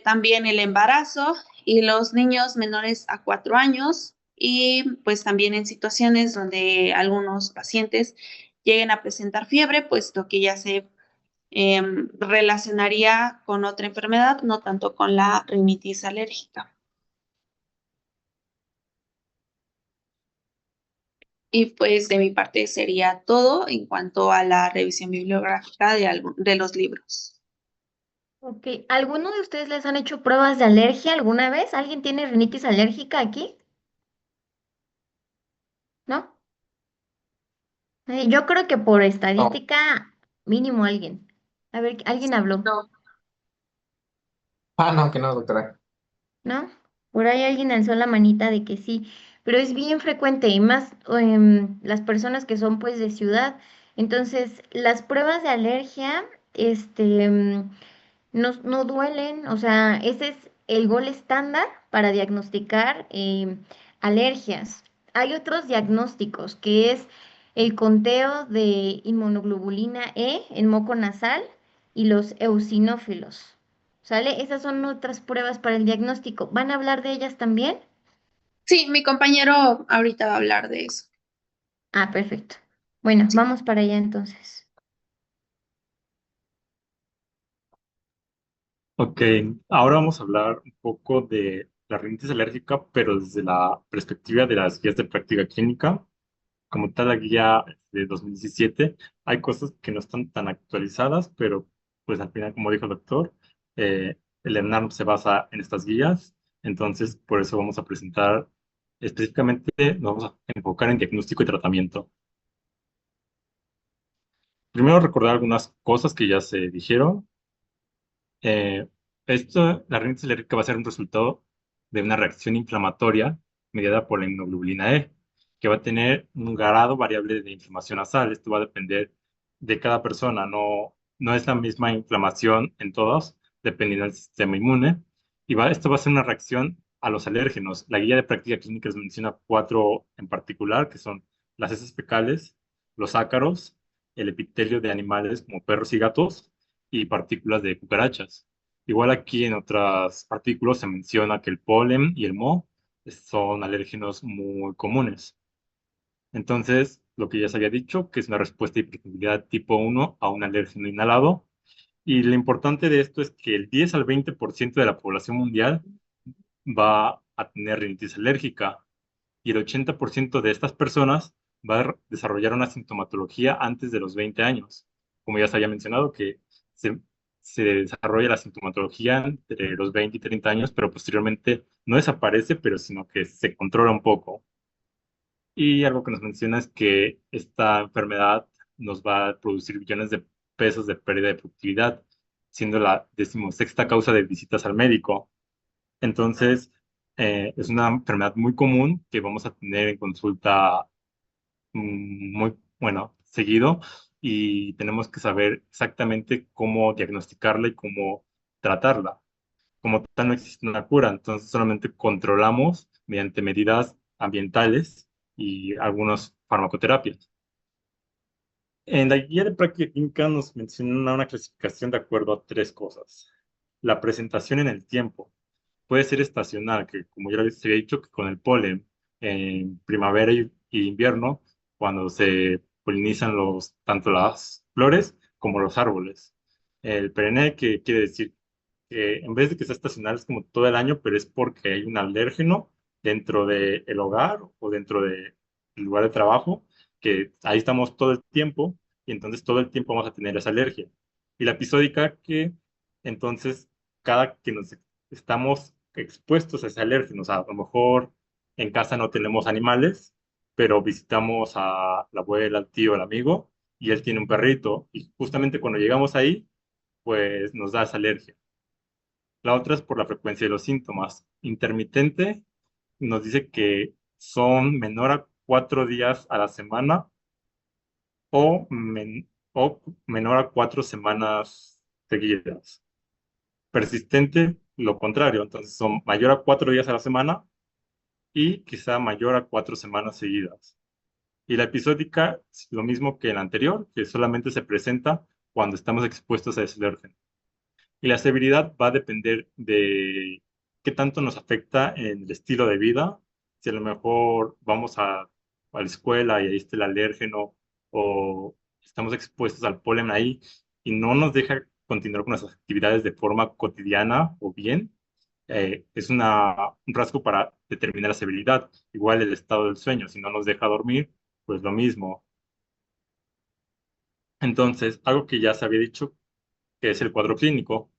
S3: También el embarazo y los niños menores a 4 años y pues también en situaciones donde algunos pacientes lleguen a presentar fiebre, puesto que ya se relacionaría con otra enfermedad, no tanto con la rinitis alérgica. Y pues de mi parte sería todo en cuanto a la revisión bibliográfica de los libros.
S1: Ok, ¿alguno de ustedes les han hecho pruebas de alergia alguna vez? ¿Alguien tiene rinitis alérgica aquí? ¿No? Yo creo que por
S5: No.
S1: estadística, mínimo alguien. A ver, alguien habló,
S3: No.
S5: Ah, no, que no, doctora.
S1: ¿no? Por ahí alguien alzó la manita de que sí, pero es bien frecuente y más las personas que son pues de ciudad. Entonces, las pruebas de alergia, no duelen, o sea, ese es el gol estándar para diagnosticar alergias. Hay otros diagnósticos que es el conteo de inmunoglobulina E en moco nasal y los eosinófilos. ¿Sale? Esas son otras pruebas para el diagnóstico. ¿Van a hablar de ellas también?
S3: Sí, mi compañero ahorita va a hablar de eso.
S1: Ah, perfecto. Bueno, vamos para allá entonces.
S2: Ok, ahora vamos a hablar un poco de la rinitis alérgica, pero desde la perspectiva de las guías de práctica clínica. Como tal, la guía de 2017, hay cosas que no están tan actualizadas, pero pues al final, como dijo el doctor, el ENARM se basa en estas guías, entonces por eso vamos a presentar específicamente, nos vamos a enfocar en diagnóstico y tratamiento. Primero recordar algunas cosas que ya se dijeron. Eh, la rinitis alérgica va a ser un resultado de una reacción inflamatoria mediada por la inmunoglobulina E, que va a tener un grado variable de inflamación nasal. Esto va a depender de cada persona, no es la misma inflamación en todos, dependiendo del sistema inmune. Esto va a ser una reacción a los alérgenos. La guía de práctica clínica les menciona cuatro en particular, que son las heces fecales, los ácaros, el epitelio de animales como perros y gatos y partículas de cucarachas. Igual aquí en otros artículos se menciona que el polen y el moho son alérgenos muy comunes. Entonces, lo que ya se había dicho, que es una respuesta de hipersensibilidad tipo 1 a un alérgeno inhalado. Y lo importante de esto es que el 10 al 20% de la población mundial va a tener rinitis alérgica y el 80% de estas personas va a desarrollar una sintomatología antes de los 20 años. Como ya se había mencionado, que se, se desarrolla la sintomatología entre los 20 y 30 años, pero posteriormente no desaparece, pero sino que se controla un poco. Y algo que nos menciona es que esta enfermedad nos va a producir billones de pesos de pérdida de productividad, siendo la decimosexta causa de visitas al médico. Entonces, es una enfermedad muy común que vamos a tener en consulta muy, bueno, seguido y tenemos que saber exactamente cómo diagnosticarla y cómo tratarla. Como tal, no existe una cura, entonces solamente controlamos mediante medidas ambientales y algunas farmacoterapias. En la guía de práctica clínica nos menciona una clasificación de acuerdo a tres cosas. La presentación en el tiempo puede ser estacional, que como ya les había dicho, que con el polen en primavera y invierno, cuando se polinizan tanto las flores como los árboles. El perenne, que quiere decir que en vez de que sea estacional es como todo el año, pero es porque hay un alérgeno dentro del hogar o dentro del lugar de trabajo, que ahí estamos todo el tiempo y entonces todo el tiempo vamos a tener esa alergia. Y la episódica que entonces cada que nos estamos expuestos a ese alérgeno, o sea, a lo mejor en casa no tenemos animales, pero visitamos a la abuela, al tío, al amigo, y él tiene un perrito, y justamente cuando llegamos ahí, pues nos da esa alergia. La otra es por la frecuencia de los síntomas. Intermitente nos dice que son menor a 4 días a la semana o menor a 4 semanas seguidas. Persistente, lo contrario, entonces son mayor a 4 días a la semana y quizá mayor a 4 semanas seguidas. Y la episódica es lo mismo que la anterior, que solamente se presenta cuando estamos expuestos a ese alérgeno. Y la severidad va a depender de qué tanto nos afecta en el estilo de vida. Si a lo mejor vamos a la escuela y ahí está el alérgeno o estamos expuestos al polen ahí y no nos deja continuar con nuestras actividades de forma cotidiana o bien, es un rasgo para determinar la severidad. Igual el estado del sueño, si no nos deja dormir, pues lo mismo. Entonces, algo que ya se había dicho, que es el cuadro clínico.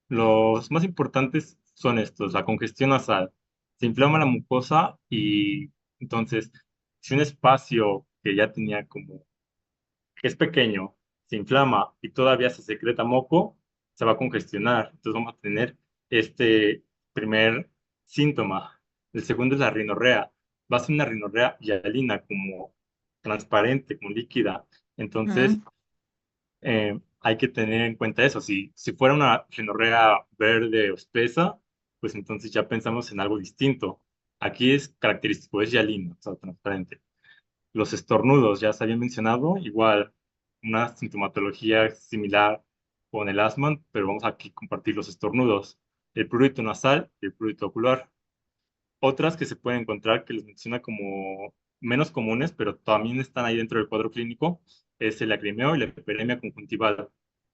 S2: Los más importantes son estos, la congestión nasal. Se inflama la mucosa y entonces, si un espacio que ya tenía como, que es pequeño, se inflama y todavía se secreta moco, se va a congestionar. Entonces vamos a tener este primer síntoma. El segundo es la rinorrea. Va a ser una rinorrea hialina, como transparente, como líquida. Entonces,
S1: Mm.
S2: hay que tener en cuenta eso. Si fuera una rinorrea verde o espesa, pues entonces ya pensamos en algo distinto. Aquí es característico, es hialino, o sea, transparente. Los estornudos, ya se habían mencionado, igual una sintomatología similar con el asma, pero vamos aquí a compartir los estornudos. El prurito nasal y el prurito ocular. Otras que se pueden encontrar que les menciona como menos comunes, pero también están ahí dentro del cuadro clínico, es el lacrimeo y la hiperemia conjuntival.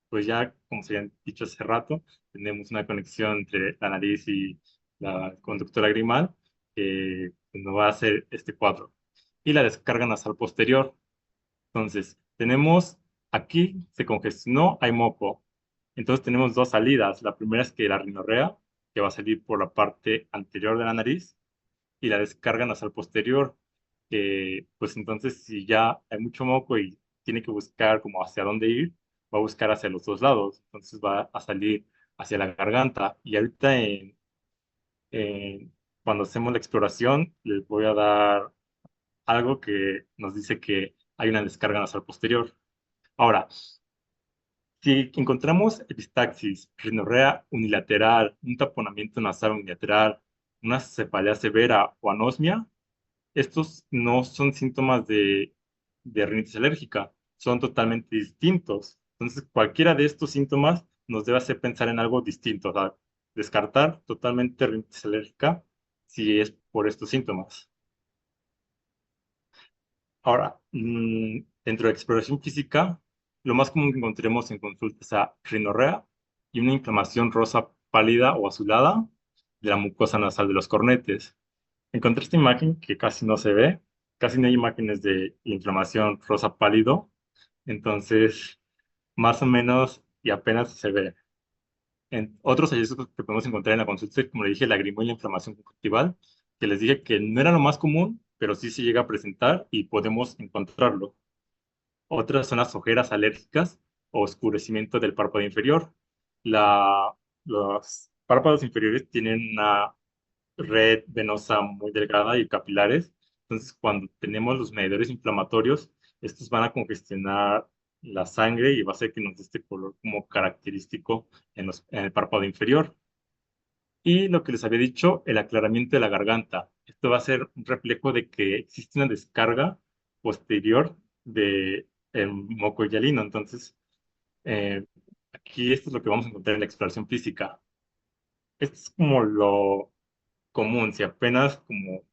S2: Pues ya, como se habían dicho hace rato, tenemos una conexión entre la nariz y la conducto lagrimal que nos va a hacer este cuadro. Y la descarga nasal posterior. Entonces, tenemos aquí, se congestionó, hay moco. Entonces tenemos dos salidas. La primera es que la rinorrea, que va a salir por la parte anterior de la nariz, y la descarga nasal posterior, que pues entonces si ya hay mucho moco y tiene que buscar como hacia dónde ir, va a buscar hacia los dos lados, entonces va a salir hacia la garganta. Y ahorita cuando hacemos la exploración, les voy a dar algo que nos dice que hay una descarga nasal posterior. Ahora, si encontramos epistaxis, rinorrea unilateral, un taponamiento nasal unilateral, una cefalea severa o anosmia, estos no son síntomas de rinitis alérgica, son totalmente distintos. Entonces, cualquiera de estos síntomas nos debe hacer pensar en algo distinto, o sea, descartar totalmente rinitis alérgica si es por estos síntomas. Ahora, dentro de exploración física, lo más común que encontremos en consulta es a rinorrea y una inflamación rosa pálida o azulada de la mucosa nasal de los cornetes. Encontré esta imagen que casi no se ve, casi no hay imágenes de inflamación rosa pálido, entonces más o menos y apenas se ve. En otros hallazgos que podemos encontrar en la consulta, como le dije, la grima y la inflamación conjuntival, que les dije que no era lo más común, pero sí se llega a presentar y podemos encontrarlo. Otras son las ojeras alérgicas o oscurecimiento del párpado inferior. Los párpados inferiores tienen una red venosa muy delgada y capilares. Entonces, cuando tenemos los medidores inflamatorios, estos van a congestionar la sangre y va a hacer que nos dé este color como característico en el párpado inferior. Y lo que les había dicho, el aclaramiento de la garganta. Esto va a ser un reflejo de que existe una descarga posterior de el moco hialino. Entonces, eh, aquí esto es lo que vamos a encontrar en la exploración física. Esto es como lo común, si apenas como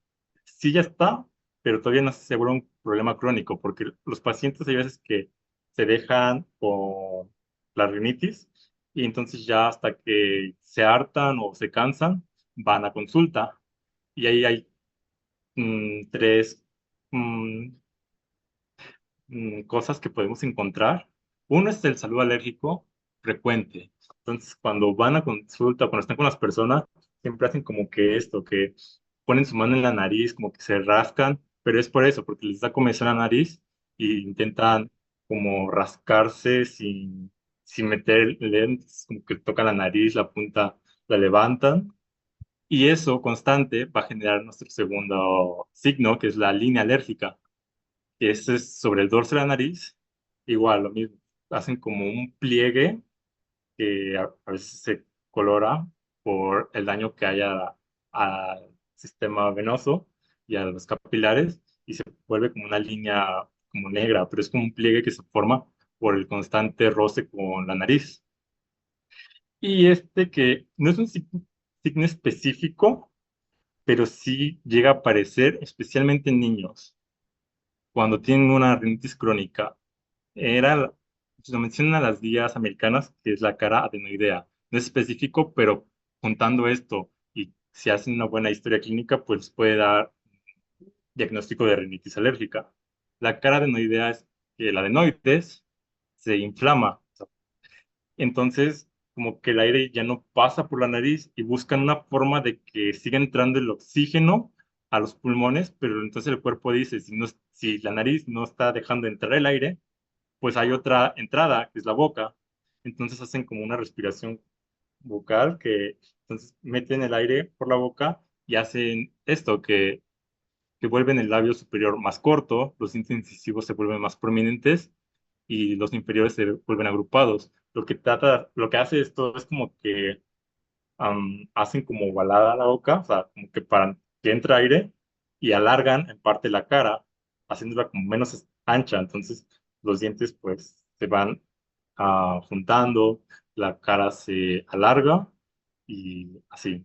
S2: sí ya está, pero todavía no se vuelve un problema crónico, porque los pacientes hay veces que se dejan con la rinitis y entonces ya hasta que se hartan o se cansan, van a consulta. Y ahí hay tres mm, cosas que podemos encontrar. Uno es el saludo alérgico frecuente. Entonces, cuando van a consulta, cuando están con las personas, siempre hacen como que esto, que ponen su mano en la nariz, como que se rascan, pero es por eso, porque les da comezón en la nariz y intentan como rascarse sin meter lentes, como que tocan la nariz, la punta la levantan. Y eso constante va a generar nuestro segundo signo, que es la línea alérgica, que ese es sobre el dorso de la nariz, igual lo mismo, hacen como un pliegue que a veces se colora por el daño que haya al sistema venoso y a los capilares y se vuelve como una línea como negra, pero es como un pliegue que se forma por el constante roce con la nariz. Y este que no es un signo específico, pero sí llega a aparecer especialmente en niños cuando tienen una rinitis crónica. Era, se lo mencionan a las guías americanas, que es la cara adenoidea. No es específico, pero juntando esto y si hacen una buena historia clínica, pues puede dar diagnóstico de rinitis alérgica. La cara adenoidea es que el adenoides se inflama. Entonces, como que el aire ya no pasa por la nariz y buscan una forma de que siga entrando el oxígeno a los pulmones, pero entonces el cuerpo dice, si la nariz no está dejando entrar el aire, pues hay otra entrada, que es la boca. Entonces hacen como una respiración bucal que entonces meten el aire por la boca y hacen esto, que vuelven el labio superior más corto, los dientes incisivos se vuelven más prominentes y los inferiores se vuelven agrupados. Lo que hace esto es como que hacen como ovalada la boca, o sea, como que para que entre aire y alargan en parte la cara, haciéndola como menos ancha. Entonces, los dientes pues se van juntando, la cara se alarga y así.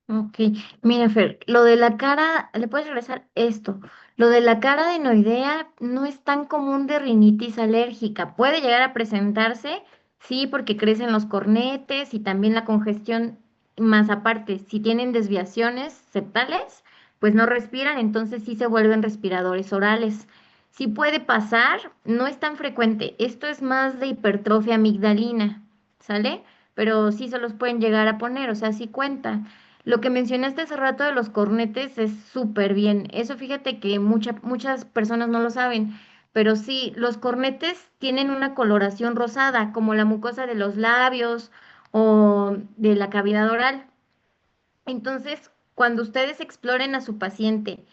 S1: Ok, mira, Fer, lo de la cara, ¿le puedes regresar esto? Lo de la cara adenoidea no es tan común de rinitis alérgica. Puede llegar a presentarse, sí, porque crecen los cornetes y también la congestión, más aparte, si tienen desviaciones septales, pues no respiran, entonces sí se vuelven respiradores orales. Sí puede pasar, no es tan frecuente. Esto es más de hipertrofia amigdalina, ¿sale? Pero sí se los pueden llegar a poner, o sea, sí cuenta. Lo que mencionaste hace rato de los cornetes es súper bien. Eso fíjate que muchas personas no lo saben, pero sí, los cornetes tienen una coloración rosada, como la mucosa de los labios o de la cavidad oral. Entonces, cuando ustedes exploren a su paciente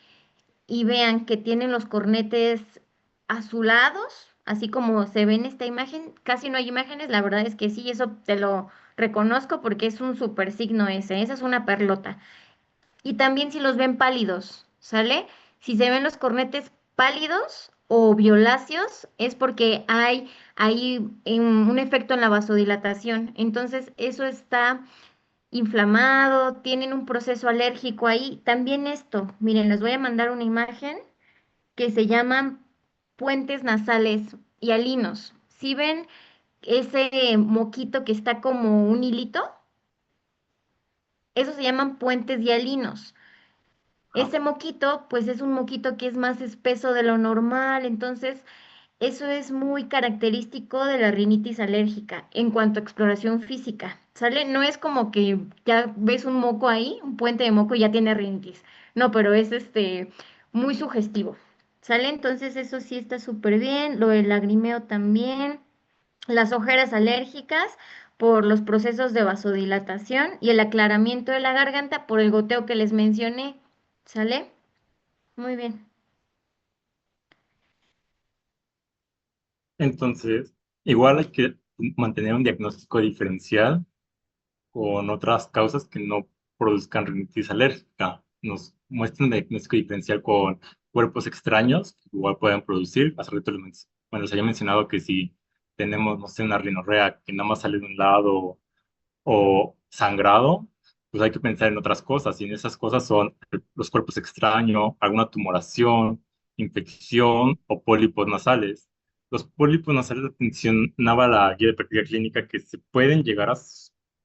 S1: y vean que tienen los cornetes azulados, así como se ve en esta imagen, casi no hay imágenes, la verdad es que sí, eso te lo reconozco porque es un super signo ese, esa es una perlota. Y también si los ven pálidos, ¿sale? Si se ven los cornetes pálidos o violáceos, es porque hay un efecto en la vasodilatación. Entonces, eso está inflamado, tienen un proceso alérgico ahí. También esto, miren, les voy a mandar una imagen que se llaman puentes nasales hialinos. Si ven ese moquito que está como un hilito, esos se llaman puentes hialinos.
S2: Ah,
S1: Ese moquito, pues es un moquito que es más espeso de lo normal, entonces eso es muy característico de la rinitis alérgica en cuanto a exploración física, ¿sale? No es como que ya ves un moco ahí, un puente de moco y ya tiene rinitis. No, pero es muy sugestivo, ¿sale? Entonces eso sí está súper bien, lo del lagrimeo también, las ojeras alérgicas por los procesos de vasodilatación y el aclaramiento de la garganta por el goteo que les mencioné, ¿sale? Muy bien.
S2: entonces, igual hay que mantener un diagnóstico diferencial con otras causas que no produzcan rinitis alérgica. Nos muestran un diagnóstico diferencial con cuerpos extraños que igual pueden producir. Hace rato bueno, les había mencionado que si tenemos, no sé, una rinorrea que nada más sale de un lado o sangrado, pues hay que pensar en otras cosas. Y en esas cosas son los cuerpos extraños, alguna tumoración, infección o pólipos nasales. Los pólipos nasales mencionaba la guía de práctica clínica que se pueden llegar a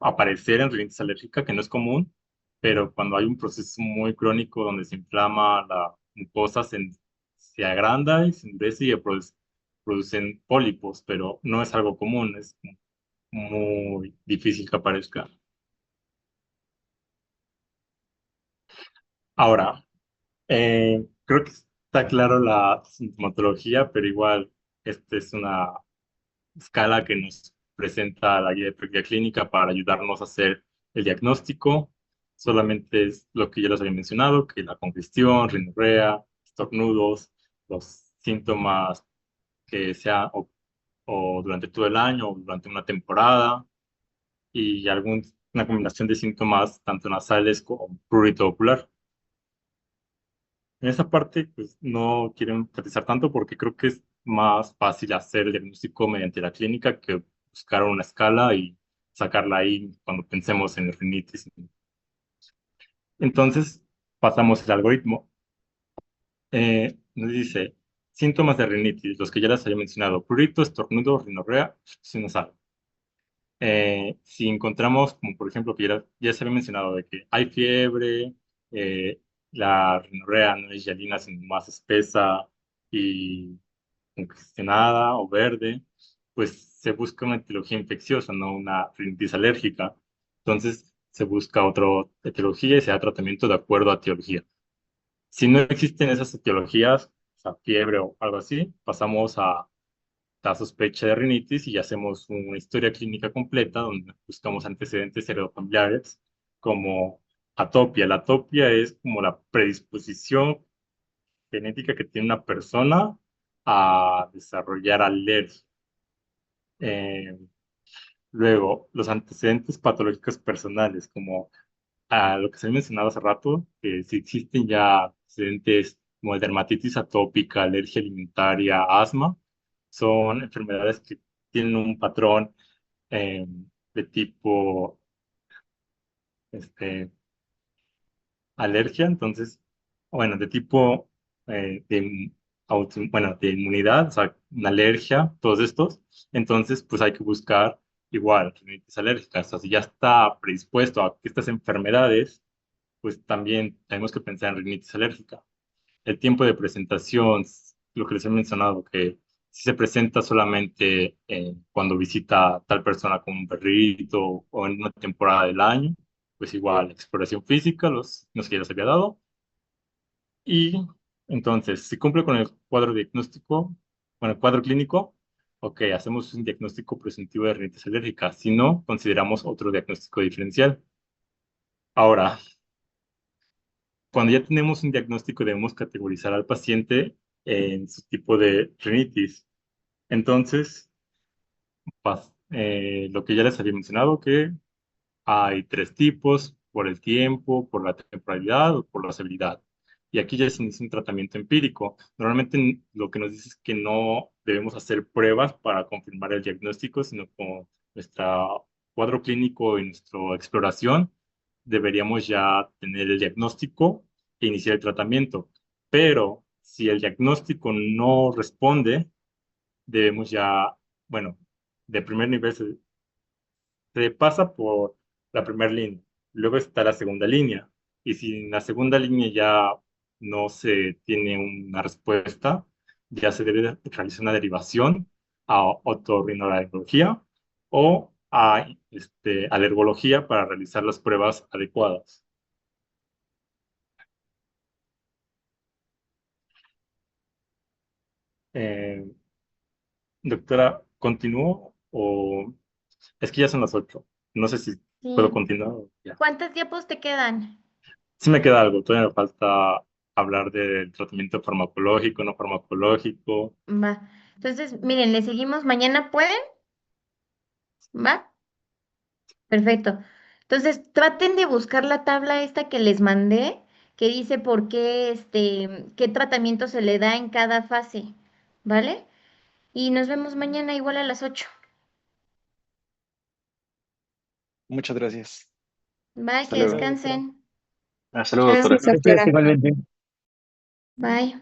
S2: aparecer en rinitis alérgica, que no es común, pero cuando hay un proceso muy crónico donde se inflama la mucosa, se agranda y se endurece y producen pólipos, pero no es algo común, es muy difícil que aparezca. Ahora, creo que está claro la sintomatología, pero igual esta es una escala que nos presenta la guía de práctica clínica para ayudarnos a hacer el diagnóstico. Solamente es lo que ya les había mencionado, que la congestión, rinorrea, estornudos, los síntomas que sea o durante todo el año o durante una temporada y una combinación de síntomas tanto nasales como prurito ocular. En esa parte, pues no quiero enfatizar tanto porque creo que es más fácil hacer el diagnóstico mediante la clínica que buscar una escala y sacarla ahí cuando pensemos en el rinitis. Entonces, pasamos el algoritmo. Nos dice síntomas de rinitis, los que ya les había mencionado: prurito, estornudo, rinorrea, sinusal. Si encontramos, como por ejemplo, que ya se había mencionado, de que hay fiebre, eh, la rinorrea no es hialina, sino más espesa y congestionada o verde, pues se busca una etiología infecciosa, no una rinitis alérgica. Entonces se busca otra etiología y se da tratamiento de acuerdo a etiología. Si no existen esas etiologías, o sea, fiebre o algo así, pasamos a la sospecha de rinitis y hacemos una historia clínica completa donde buscamos antecedentes heredofamiliares como atopia. La atopia es como la predisposición genética que tiene una persona a desarrollar alergia. Eh, Luego, los antecedentes patológicos personales, como lo que se ha mencionado hace rato, que si existen ya antecedentes como el dermatitis atópica, alergia alimentaria, asma, son enfermedades que tienen un patrón eh, de tipo este, alergia, entonces, bueno, de tipo bueno, de inmunidad, o sea, una alergia, todos estos, entonces, pues hay que buscar igual rinitis alérgica, o sea, si ya está predispuesto a estas enfermedades, pues también tenemos que pensar en rinitis alérgica. El tiempo de presentación, lo que les he mencionado, que si se presenta solamente cuando visita a tal persona con un perrito o en una temporada del año, pues igual, exploración física, los que ya les había dado. Y entonces, si cumple con el cuadro diagnóstico, bueno, el cuadro clínico, ok, hacemos un diagnóstico presuntivo de rinitis alérgica. Si no, consideramos otro diagnóstico diferencial. Ahora, cuando ya tenemos un diagnóstico, debemos categorizar al paciente en su tipo de rinitis. Entonces, lo que ya les había mencionado, que hay tres tipos: por el tiempo, por la temporalidad o por la severidad. Y aquí ya se inicia un tratamiento empírico. Normalmente lo que nos dice es que no debemos hacer pruebas para confirmar el diagnóstico, sino con nuestro cuadro clínico y nuestra exploración deberíamos ya tener el diagnóstico e iniciar el tratamiento. Pero si el diagnóstico no responde, debemos ya, bueno, de primer nivel se pasa por la primera línea, luego está la segunda línea, y si en la segunda línea ya no se tiene una respuesta, ya se debe de realizar una derivación a otorrinolaringología o a alergología para realizar las pruebas adecuadas. Eh, Doctora, ¿continúo o es que ya son las 8? No sé si puedo
S1: Sí.
S2: continuar o ya.
S1: ¿Cuántas diapos te quedan?
S2: Sí me queda algo, todavía me falta hablar del tratamiento farmacológico, no farmacológico.
S1: Va. Entonces, miren, le seguimos. ¿Mañana pueden? ¿Va? Perfecto. Entonces, traten de buscar la tabla esta que les mandé, que dice por qué, qué tratamiento se le da en cada fase, ¿vale? Y nos vemos mañana igual a las 8.
S6: Muchas gracias.
S1: Bye,
S6: Hasta
S1: que
S6: luego.
S1: descansen.
S6: Hasta luego,
S4: Gracias,
S6: doctora.
S4: doctora.
S7: Igualmente.
S1: Bye.